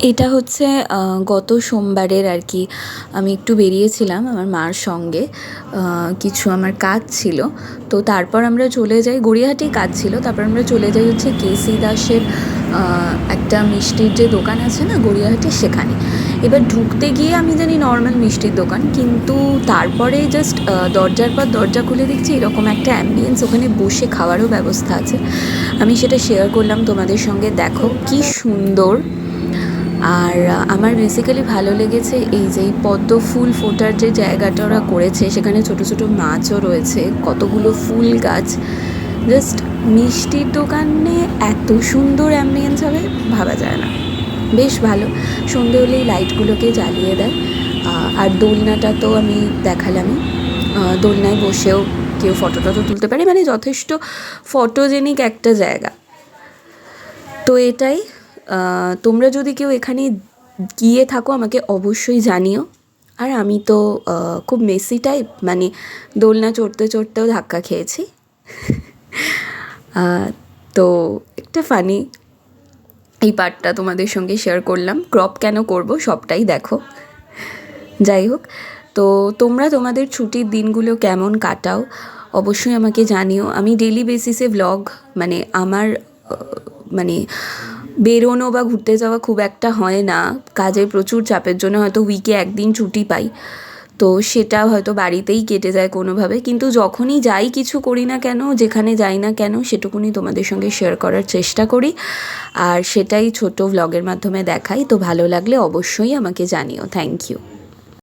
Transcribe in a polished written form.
এটা হচ্ছে গত সোমবারের আর কি। আমি একটু বেরিয়েছিলাম আমার মার সঙ্গে, কিছু আমার কাজ ছিল। তো তারপর আমরা চলে যাই, গড়িয়াহাটেই কাজ ছিল। তারপর আমরা চলে যাই হচ্ছে কেসি দাসের একটা মিষ্টির যে দোকান আছে না গড়িয়াহাটে, সেখানে। এবার ঢুকতে গিয়ে আমি জানি নর্মাল মিষ্টির দোকান, কিন্তু তারপরে জাস্ট দরজার পর দরজা খুলে দেখছি এরকম একটা অ্যাম্বিয়েন্স, ওখানে বসে খাওয়ারও ব্যবস্থা আছে। আমি সেটা শেয়ার করলাম তোমাদের সঙ্গে, দেখো কি সুন্দর। আর আমার বেসিক্যালি ভালো লেগেছে এই যে এই পদ্ম ফুল ফোটার যে জায়গাটা ওরা করেছে, সেখানে ছোটো ছোটো মাছও রয়েছে, কতগুলো ফুল গাছ। জাস্ট মিষ্টির দোকানে এত সুন্দর অ্যাম্বিয়েন্স হবে ভাবা যায় না, বেশ ভালো। সন্ধে হলেই লাইটগুলোকে জ্বালিয়ে দেয়। আর দোলনাটা তো আমি দেখালামই, দোলনায় বসেও কেউ ফটো টটো তুলতে পারে, মানে যথেষ্ট ফটোজেনিক একটা জায়গা। তো এটাই, তোমরা যদি কেউ এখানে গিয়ে থাকো আমাকে অবশ্যই জানিও। আর আমি তো খুব মেসি টাইপ, মানে দোলনা চড়তে চড়তেও ধাক্কা খেয়েছি। তো একটা ফানি এই পার্টটা তোমাদের সঙ্গে শেয়ার করলাম। ক্রপ কেন করব সবটাই দেখো। যাই হোক, তো তোমরা তোমাদের ছুটির দিনগুলো কেমন কাটাও অবশ্যই আমাকে জানিও। আমি ডেলি বেসিসে ভ্লগ, মানে আমার মানে বেরোনো বা ঘুরতে যাওয়া খুব একটা হয় না, কাজের প্রচুর চাপের জন্য হয়তো উইকে একদিন ছুটি পাই, তো সেটা হয়তো বাড়িতেই কেটে যায় কোনোভাবে। কিন্তু যখনই যাই, কিছু করি না কেন, যেখানে যাই না কেন, সেটুকুনি তোমাদের সঙ্গে শেয়ার করার চেষ্টা করি, আর সেটাই ছোট ভ্লগের মাধ্যমে দেখাই। তো ভালো লাগলে অবশ্যই আমাকে জানিও। Thank you.